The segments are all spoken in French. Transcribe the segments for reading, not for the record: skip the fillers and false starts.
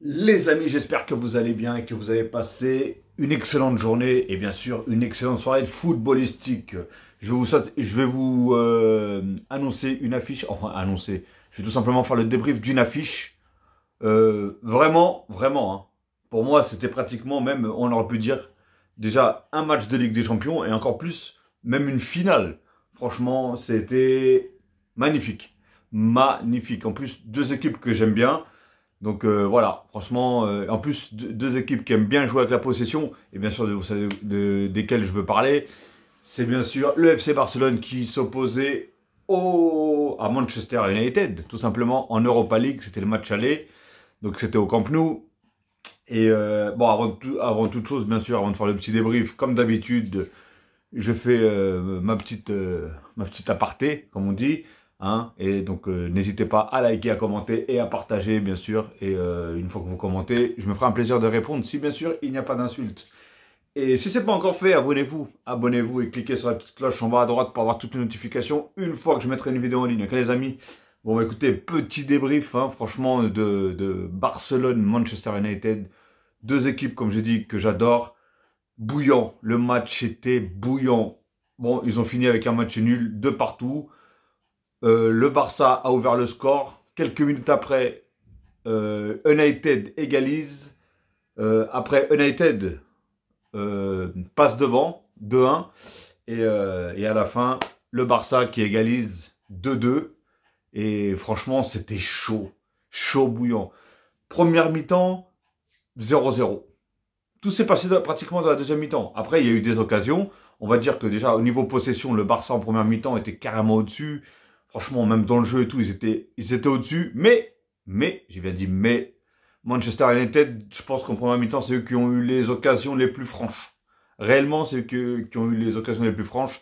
Les amis, j'espère que vous allez bien et que vous avez passé une excellente journée et bien sûr une excellente soirée footballistique. Je vais vous annoncer une affiche, enfin annoncer, je vais tout simplement faire le débrief d'une affiche. Vraiment, hein. Pour moi, c'était pratiquement même, on aurait pu dire, déjà un match de Ligue des Champions et encore plus, même une finale. Franchement, c'était magnifique. Magnifique. En plus, deux équipes que j'aime bien. Donc voilà, franchement, en plus, deux équipes qui aiment bien jouer avec la possession, et bien sûr, vous savez desquelles je veux parler, c'est bien sûr le FC Barcelone qui s'opposait à Manchester United, tout simplement en Europa League, c'était le match aller, donc c'était au Camp Nou. Et bon, avant toute chose, bien sûr, avant de faire le petit débrief, comme d'habitude, je fais ma petite aparté, comme on dit. Hein, et donc n'hésitez pas à liker, à commenter et à partager bien sûr. Et une fois que vous commentez, je me ferai un plaisir de répondre si bien sûr il n'y a pas d'insultes. Et si ce n'est pas encore fait, abonnez-vous et cliquez sur la petite cloche en bas à droite pour avoir toutes les notifications une fois que je mettrai une vidéo en ligne. Ok les amis? Bon bah écoutez, petit débrief hein, franchement de Barcelone-Manchester United. Deux équipes comme j'ai dit que j'adore. Bouillant, le match était bouillant. Bon, ils ont fini avec un match nul de partout. Le Barça a ouvert le score. Quelques minutes après, United égalise. Après, United passe devant, 2-1. Et à la fin, le Barça qui égalise 2-2. Et franchement, c'était chaud. Chaud bouillant. Première mi-temps, 0-0. Tout s'est passé pratiquement dans la deuxième mi-temps. Après, il y a eu des occasions. On va dire que déjà, au niveau possession, le Barça en première mi-temps était carrément au-dessus. Franchement, même dans le jeu et tout, ils étaient au-dessus. J'ai bien dit mais, Manchester United, je pense qu'en première mi-temps, c'est eux qui ont eu les occasions les plus franches. Réellement, c'est eux qui ont eu les occasions les plus franches.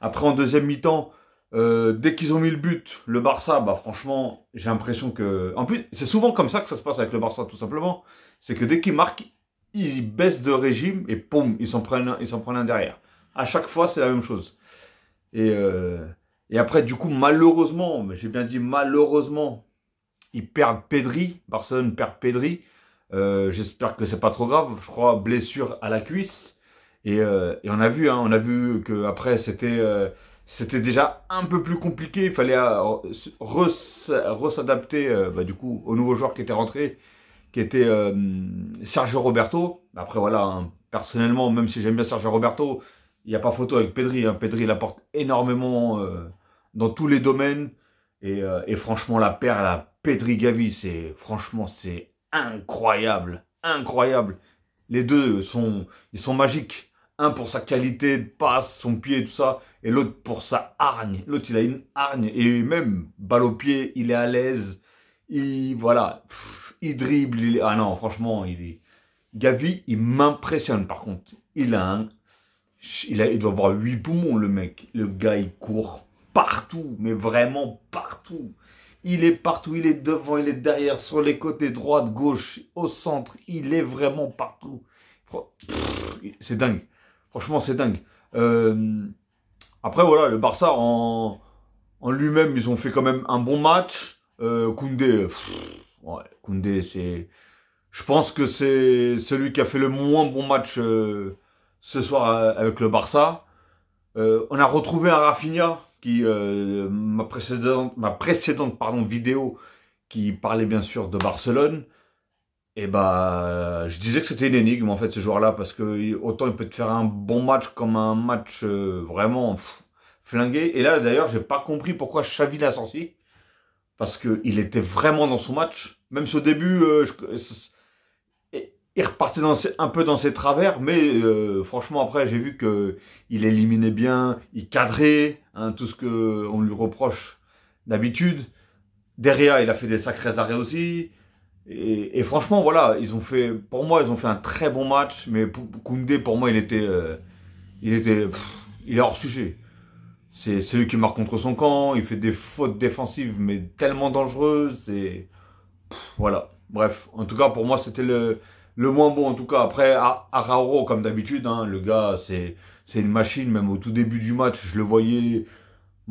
Après, en deuxième mi-temps, dès qu'ils ont mis le but, le Barça, bah franchement, j'ai l'impression que... En plus, c'est souvent comme ça que ça se passe avec le Barça, tout simplement. C'est que dès qu'ils marquent, ils baissent de régime et poum, ils s'en prennent un derrière. À chaque fois, c'est la même chose. Et après, du coup, malheureusement, j'ai bien dit malheureusement, ils perdent Pedri. Barcelone perd Pedri. J'espère que c'est pas trop grave. Je crois blessure à la cuisse. Et on a vu que après c'était déjà un peu plus compliqué. Il fallait s'adapter bah, du coup au nouveau joueur qui était rentré, qui était Sergio Roberto. Après voilà, hein, personnellement, même si j'aime bien Sergio Roberto, il n'y a pas photo avec Pedri. Hein. Pedri, il apporte énormément dans tous les domaines. Et franchement, la paire, la Pedri-Gavi, franchement, c'est incroyable. Incroyable. Les deux ils sont magiques. Un pour sa qualité de passe, son pied, tout ça. Et l'autre pour sa hargne. L'autre, il a une hargne. Et même, balle au pied, il est à l'aise. Voilà. Il dribble. Ah non, franchement, Gavi, il m'impressionne par contre. Il doit avoir 8 poumons, le mec. Le gars, il court partout, mais vraiment partout. Il est partout, il est devant, il est derrière, sur les côtés, droite, gauche, au centre. Il est vraiment partout. C'est dingue. Franchement, c'est dingue. Après, voilà, le Barça, en lui-même, ils ont fait quand même un bon match. Koundé, ouais, Koundé, c'est... Je pense que c'est celui qui a fait le moins bon match ce soir avec le Barça. On a retrouvé un Rafinha qui ma précédente vidéo qui parlait bien sûr de Barcelone. Et bah je disais que c'était une énigme en fait ce joueur-là parce que autant il peut te faire un bon match comme un match vraiment flingué. Et là d'ailleurs j'ai pas compris pourquoi Xavi l'a sorti parce que il était vraiment dans son match. Même si au début il repartait un peu dans ses travers, mais franchement après j'ai vu que il éliminait bien, il cadrait, hein, tout ce que on lui reproche d'habitude. Derrière, il a fait des sacrés arrêts aussi. Et franchement, voilà, pour moi, ils ont fait un très bon match, mais Koundé, pour moi, il est hors sujet. C'est lui qui marque contre son camp, il fait des fautes défensives, mais tellement dangereuses, voilà. Bref, en tout cas, pour moi, c'était le moins bon, en tout cas. Après, Araujo, comme d'habitude, hein, le gars, c'est une machine. Même au tout début du match, je le voyais.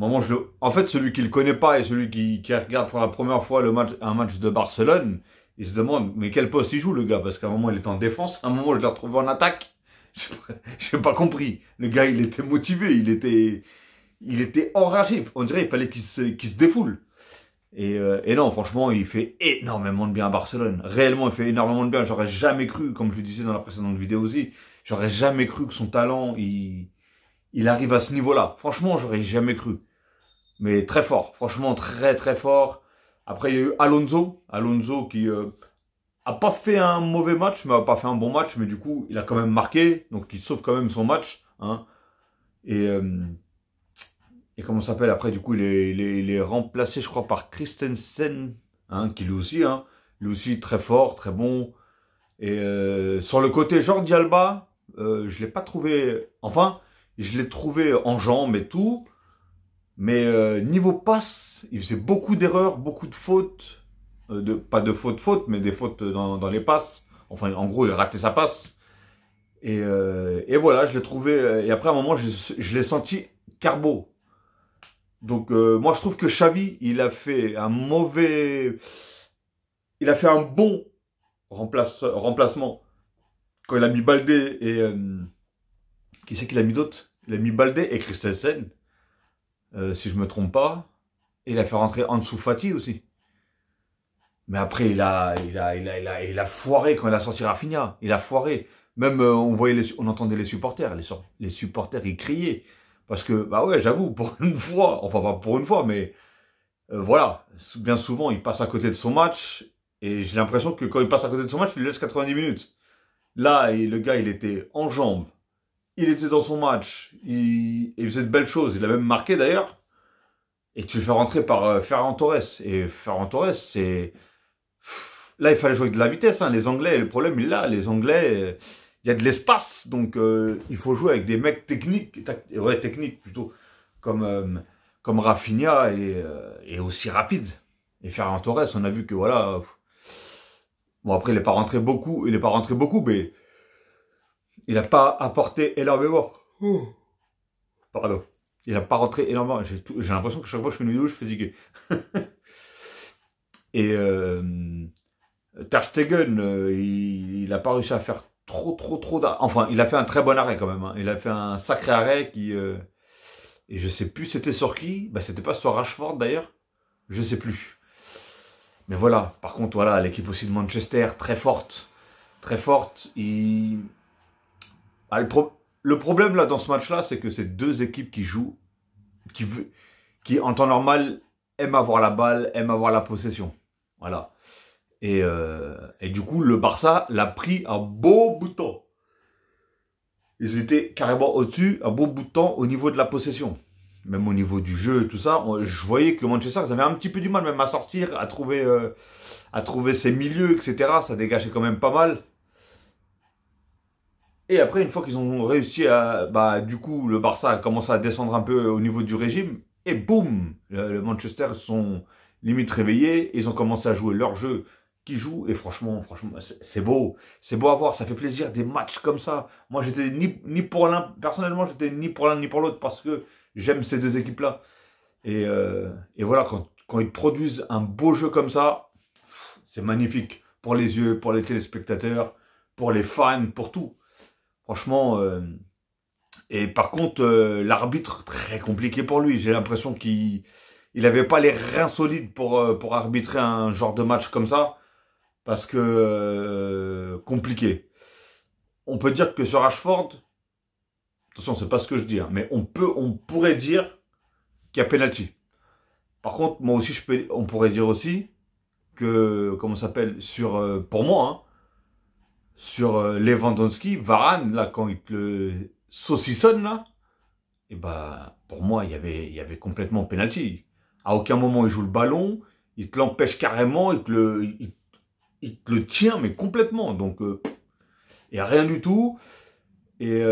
En fait, celui qui le connaît pas et celui qui regarde pour la première fois un match de Barcelone, Il se demande, mais quel poste il joue, le gars? Parce qu'à un moment, il était en défense. À un moment, je l'ai retrouvé en attaque. Je n'ai pas compris. Le gars, il était motivé. Il était enragé. On dirait qu'il fallait qu'il se défoule. Et non, franchement, il fait énormément de bien à Barcelone. Réellement, il fait énormément de bien. J'aurais jamais cru, comme je le disais dans la précédente vidéo aussi, j'aurais jamais cru que son talent, il arrive à ce niveau-là. Franchement, j'aurais jamais cru. Mais très fort. Franchement, très très fort. Après, il y a eu Alonso. Alonso qui a pas fait un mauvais match, mais a pas fait un bon match. Mais du coup, il a quand même marqué. Donc, il sauve quand même son match. Hein. Et, euh, et comment ça s'appelle? Après, du coup, il est remplacé, je crois, par Christensen. Hein, qui lui aussi très fort, très bon. Et sur le côté Jordi Alba, je l'ai pas trouvé... Enfin, je l'ai trouvé en jambes et tout. Mais niveau passe, il faisait beaucoup d'erreurs, beaucoup de fautes. Pas de fautes, mais des fautes dans les passes. Enfin, en gros, il ratait sa passe. Et voilà, je l'ai trouvé... et après, à un moment, je l'ai senti carbo. Donc, moi, je trouve que Xavi, il a fait un mauvais... Il a fait un bon remplacement quand il a mis Baldé et... qui c'est qu'il a mis d'autre? Il a mis Baldé et Christensen, si je me trompe pas. Et il a fait rentrer Ansu Fati aussi. Mais après, il a foiré quand il a sorti Rafinha. Il a foiré. Même, on entendait les supporters. Les supporters, ils criaient. Parce que, bah ouais, j'avoue, pour une fois, enfin pas pour une fois, mais voilà, bien souvent, il passe à côté de son match. Et j'ai l'impression que quand il passe à côté de son match, il lui laisse 90 minutes. Là, le gars, il était en jambes. Il était dans son match. Il faisait de belles choses. Il a même marqué d'ailleurs. Et tu le fais rentrer par Ferran Torres. Et Ferran Torres, c'est... Là, il fallait jouer avec de la vitesse. Hein. Les Anglais, le problème, il est là. Les Anglais, il y a de l'espace. Donc, il faut jouer avec des mecs techniques. Ouais, techniques plutôt. Comme Rafinha et aussi rapide. Et Ferran Torres, on a vu que voilà... Bon, après, il n'est pas rentré beaucoup. Il n'est pas rentré beaucoup, mais... Il n'a pas apporté énormément. Pardon. Il n'a pas rentré énormément. J'ai l'impression que chaque fois que je fais une vidéo, je suis fatigué. Et Ter Stegen, il n'a pas réussi à faire trop. Enfin, il a fait un très bon arrêt quand même. Hein. Il a fait un sacré arrêt qui... et je sais plus c'était sur qui. Bah, c'était pas sur Rashford d'ailleurs. Je sais plus. Mais voilà. Par contre, voilà, l'équipe aussi de Manchester, très forte. Très forte. Ah, le problème là dans ce match-là, c'est que c'est deux équipes qui jouent, qui en temps normal aiment avoir la balle, aiment avoir la possession. Voilà. Et du coup, le Barça l'a pris un beau bout de temps. Ils étaient carrément au-dessus, un beau bout de temps au niveau de la possession. Même au niveau du jeu et tout ça, je voyais que Manchester, ils avaient un petit peu du mal même à sortir, à trouver ses milieux, etc. Ça dégageait quand même pas mal. Et après, une fois qu'ils ont réussi à... Bah, du coup, le Barça a commencé à descendre un peu au niveau du régime. Et boum, le Manchester sont limite réveillés. Ils ont commencé à jouer leur jeu qu'ils jouent. Et franchement, c'est beau. C'est beau à voir. Ça fait plaisir des matchs comme ça. Moi, j'étais ni pour l'un... Personnellement, j'étais ni pour l'un ni pour l'autre parce que j'aime ces deux équipes-là. Et voilà, quand ils produisent un beau jeu comme ça, c'est magnifique. Pour les yeux, pour les téléspectateurs, pour les fans, pour tout. Franchement, et par contre, l'arbitre, très compliqué pour lui. J'ai l'impression qu'il n'avait pas les reins solides pour arbitrer un genre de match comme ça. Parce que, compliqué. On peut dire que sur Rashford, attention, c'est pas ce que je dis, hein, mais on pourrait dire qu'il y a penalty. Par contre, moi aussi, on pourrait dire aussi que, comment ça s'appelle, pour moi, hein, sur Lewandowski, Varane, là, quand il te le saucissonne, là, et bah, pour moi, il y avait complètement penalty. À aucun moment, il joue le ballon, il te l'empêche carrément, il te le tient, mais complètement. Donc, il n'y a rien du tout. Et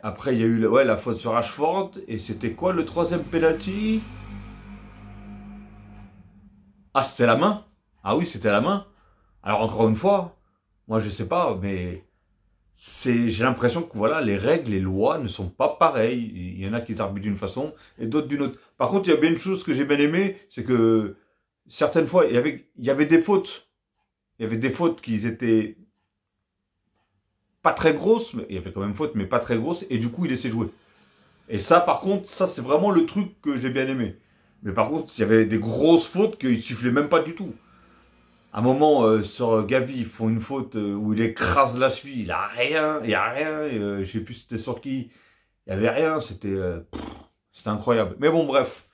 après, il y a eu la faute sur Rashford. Et c'était quoi le troisième penalty? Ah, c'était la main. Ah oui, c'était la main. Alors, encore une fois, moi, je sais pas, mais j'ai l'impression que voilà, les règles, les lois ne sont pas pareilles. Il y en a qui arbitrent d'une façon et d'autres d'une autre. Par contre, il y a bien une chose que j'ai bien aimé, c'est que certaines fois, il y avait des fautes il y avait des fautes qui étaient pas très grosses, mais il y avait quand même fautes, mais pas très grosses, et du coup, il laissait jouer. Et ça, par contre, ça, c'est vraiment le truc que j'ai bien aimé. Mais par contre, il y avait des grosses fautes qu'il sifflait même pas du tout. À un moment, sur Gavi, ils font une faute où il écrase la cheville, il y a rien, et, je sais plus c'était sur qui, il y avait rien, c'était incroyable. Mais bon, bref.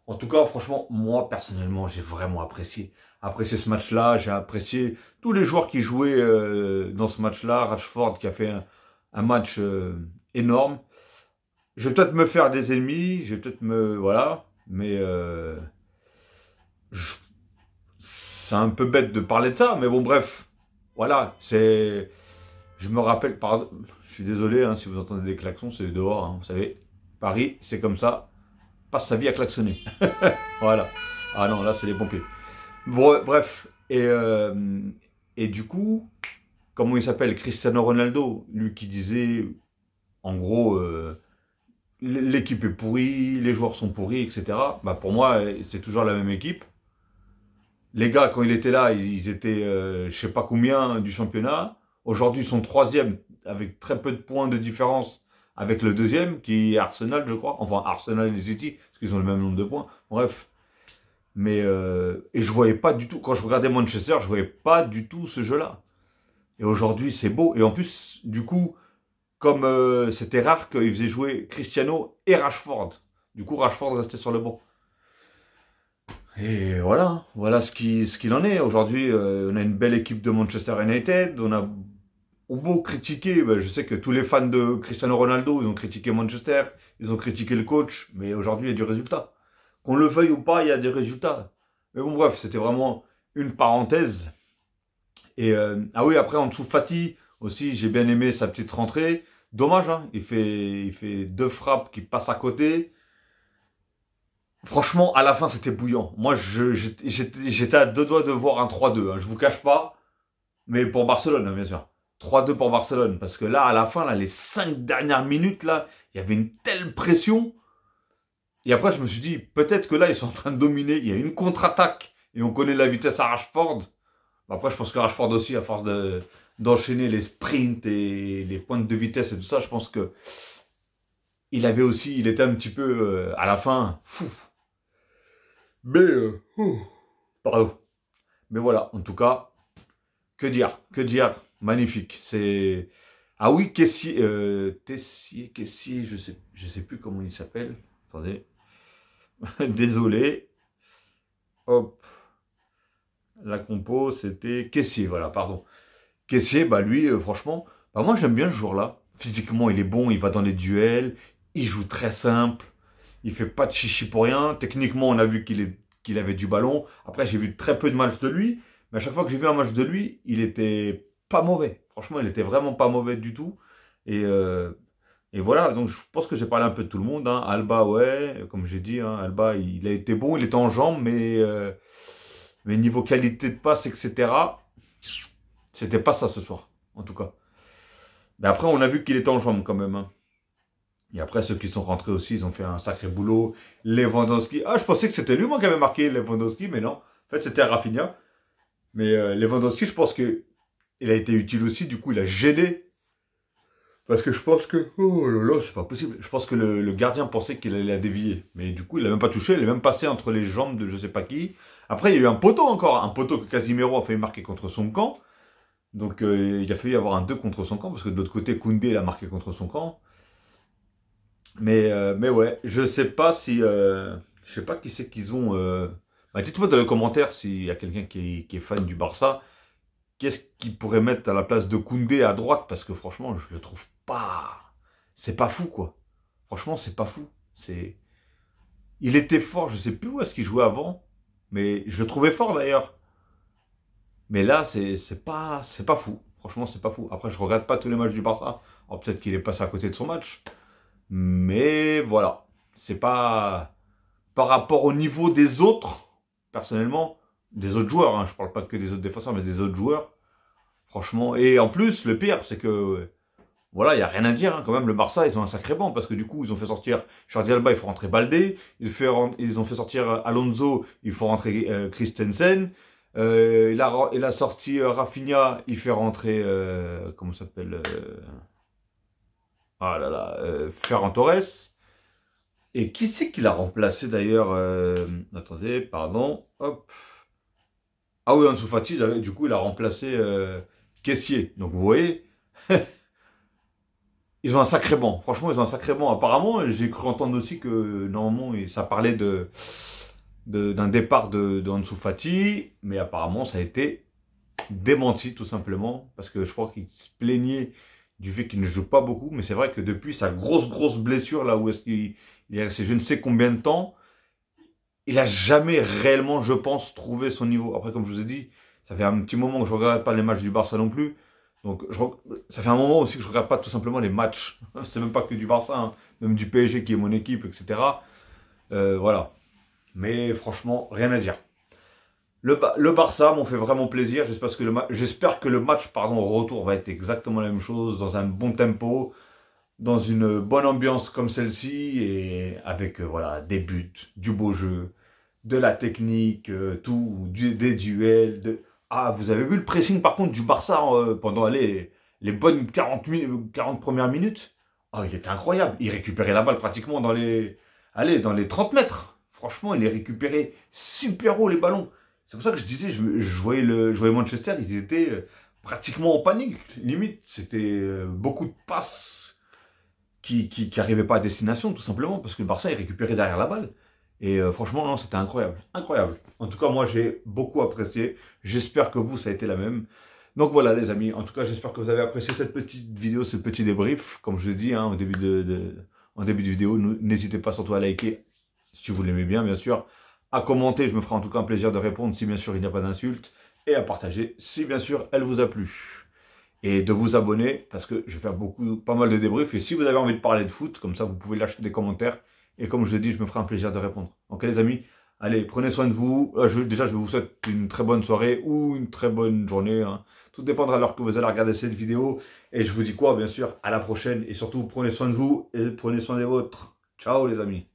En tout cas, franchement, moi, personnellement, j'ai vraiment apprécié ce match-là. J'ai apprécié tous les joueurs qui jouaient dans ce match-là. Rashford qui a fait un match énorme. Je vais peut-être me faire des ennemis, je vais peut-être me... Voilà, mais c'est un peu bête de parler de ça, mais bon, bref. Voilà, c'est... Je me rappelle, je suis désolé hein, si vous entendez des klaxons, c'est dehors, hein, vous savez. Paris, c'est comme ça. Passe sa vie à klaxonner. Voilà. Ah non, là, c'est les pompiers. Bon, bref. Et du coup, comment il s'appelle? Cristiano Ronaldo, lui qui disait, en gros, l'équipe est pourrie, les joueurs sont pourris, etc. Bah, pour moi, c'est toujours la même équipe. Les gars, quand il était là, ils étaient, je sais pas combien du championnat. Aujourd'hui, ils sont troisième, avec très peu de points de différence avec le deuxième, qui est Arsenal, je crois. Enfin, Arsenal et City, parce qu'ils ont le même nombre de points. Bref. Mais, et je voyais pas du tout, quand je regardais Manchester, je voyais pas du tout ce jeu-là. Et aujourd'hui, c'est beau. Et en plus, du coup, comme c'était rare qu'ils faisaient jouer Cristiano et Rashford. Du coup, Rashford restait sur le banc. Et voilà, voilà ce qu'il en est. Aujourd'hui, on a une belle équipe de Manchester United. On beau critiquer, ben, je sais que tous les fans de Cristiano Ronaldo, ils ont critiqué Manchester, ils ont critiqué le coach, mais aujourd'hui, il y a du résultat. Qu'on le veuille ou pas, il y a des résultats. Mais bon, bref, c'était vraiment une parenthèse. Et ah oui, après, en dessous, Fati, aussi, j'ai bien aimé sa petite rentrée. Dommage, hein, il fait deux frappes qui passent à côté. Franchement, à la fin, c'était bouillant. Moi, j'étais à deux doigts de voir un 3-2, hein, je vous cache pas. Mais pour Barcelone, hein, bien sûr. 3-2 pour Barcelone. Parce que là, à la fin, là, les 5 dernières minutes, là, il y avait une telle pression. Et après, je me suis dit, peut-être que là, ils sont en train de dominer. Il y a une contre-attaque. Et on connaît la vitesse à Rashford. Après, je pense que Rashford aussi, à force d'enchaîner les sprints et les pointes de vitesse et tout ça, je pense que il était un petit peu, à la fin, fou. Mais, pardon. Mais voilà, en tout cas, que dire, magnifique. C'est, ah oui, Kessié, je sais plus comment il s'appelle. Attendez, désolé. Hop, la compo, c'était Kessié, voilà, pardon. Kessié, bah lui, franchement, bah moi j'aime bien ce joueur-là. Physiquement, il est bon, il va dans les duels, il joue très simple. Il fait pas de chichi pour rien. Techniquement, on a vu qu'il avait du ballon. Après, j'ai vu très peu de matchs de lui. Mais à chaque fois que j'ai vu un match de lui, il était pas mauvais. Franchement, il était vraiment pas mauvais du tout. Et, et voilà, donc je pense que j'ai parlé un peu de tout le monde. Hein. Alba, ouais, comme j'ai dit, hein, Alba, il a été bon, il était en jambes, mais niveau qualité de passe, etc., c'était pas ça ce soir, en tout cas. Mais après, on a vu qu'il était en jambes quand même. Hein. Et après, ceux qui sont rentrés aussi, ils ont fait un sacré boulot. Lewandowski. Ah, je pensais que c'était lui, moi, qui avait marqué Lewandowski, mais non. En fait, c'était Rafinha. Mais Lewandowski, je pense que il a été utile aussi. Du coup, il a gêné. Parce que je pense que... Oh là là, c'est pas possible. Je pense que le gardien pensait qu'il allait la dévier. Mais du coup, il l'a même pas touché. Il est même passé entre les jambes de je sais pas qui. Après, il y a eu un poteau encore. Un poteau que Casimiro a fait marquer contre son camp. Donc, il a fallu y avoir un 2 contre son camp. Parce que de l'autre côté, Koundé, il a marqué contre son camp. Mais ouais, je sais pas si... je sais pas qui c'est qu'ils ont... Bah, dites-moi dans les commentaires s'il y a quelqu'un qui est fan du Barça. Qu'est-ce qu'ils pourraient mettre à la place de Koundé à droite? Parce que franchement, je le trouve pas... C'est pas fou, quoi. Franchement, c'est pas fou. Il était fort, je sais plus où est-ce qu'il jouait avant. Mais je le trouvais fort, d'ailleurs. Mais là, c'est pas fou. Franchement, c'est pas fou. Après, je regarde pas tous les matchs du Barça. Alors peut-être qu'il est passé à côté de son match. Mais voilà, c'est pas par rapport au niveau des autres, personnellement, des autres joueurs, hein, je parle pas que des autres défenseurs, mais des autres joueurs, franchement. Et en plus, le pire, c'est que, voilà, il n'y a rien à dire, hein, quand même, le Barça, ils ont un sacré banc, parce que du coup, ils ont fait sortir Jordi Alba, il faut rentrer Baldé, ils ont fait sortir Alonso, il faut rentrer Christensen, Il a sorti Rafinha, il fait rentrer, comment ça s'appelle ah là là, Ferran Torres. Et qui c'est qui l'a remplacé d'ailleurs attendez, pardon, hop. Ah oui, Ansu Fati, du coup, il a remplacé Kessié. Donc vous voyez, ils ont un sacré banc. Franchement, ils ont un sacré banc. Apparemment, j'ai cru entendre aussi que normalement, ça parlait d'un départ de Ansu Fati, mais apparemment, ça a été démenti tout simplement, parce que je crois qu'il se plaignait du fait qu'il ne joue pas beaucoup, mais c'est vrai que depuis sa grosse blessure, là où est-ce qu'il est resté je ne sais combien de temps, il a jamais réellement, je pense, trouvé son niveau. Après, comme je vous ai dit, ça fait un petit moment que je regarde pas les matchs du Barça non plus. Donc, ça fait un moment aussi que je regarde pas tout simplement les matchs. C'est même pas que du Barça, hein, même du PSG qui est mon équipe, etc. Voilà. Mais franchement, rien à dire. Le Barça m'ont fait vraiment plaisir. J'espère que le match, pardon, au retour va être exactement la même chose, dans un bon tempo, dans une bonne ambiance comme celle-ci, et avec voilà, des buts, du beau jeu, de la technique, des duels. Ah, vous avez vu le pressing par contre du Barça pendant les bonnes 40 premières minutes? Ah, il était incroyable. Il récupérait la balle pratiquement dans les 30 mètres. Franchement, il les récupérait super haut les ballons. C'est pour ça que je disais, je voyais Manchester, ils étaient pratiquement en panique, limite. C'était beaucoup de passes qui n'arrivaient pas à destination, tout simplement, parce que le Barça, il récupérait derrière la balle. Et franchement, non, c'était incroyable. Incroyable. En tout cas, moi, j'ai beaucoup apprécié. J'espère que vous, ça a été la même. Donc voilà, les amis. En tout cas, j'espère que vous avez apprécié cette petite vidéo, ce petit débrief. Comme je l'ai dit hein, en début de vidéo, n'hésitez pas surtout à liker, si vous l'aimez bien sûr. À commenter, je me ferai en tout cas un plaisir de répondre si bien sûr il n'y a pas d'insultes. Et à partager si bien sûr elle vous a plu. Et de vous abonner parce que je vais faire pas mal de débriefs. Et si vous avez envie de parler de foot, comme ça vous pouvez lâcher des commentaires. Et comme je l'ai dit, je me ferai un plaisir de répondre. Ok les amis, allez, prenez soin de vous. Déjà, je vous souhaite une très bonne soirée ou une très bonne journée. Hein. Tout dépendra de l'heure que vous allez regarder cette vidéo. Et je vous dis quoi, bien sûr, à la prochaine. Et surtout, prenez soin de vous et prenez soin des vôtres. Ciao les amis.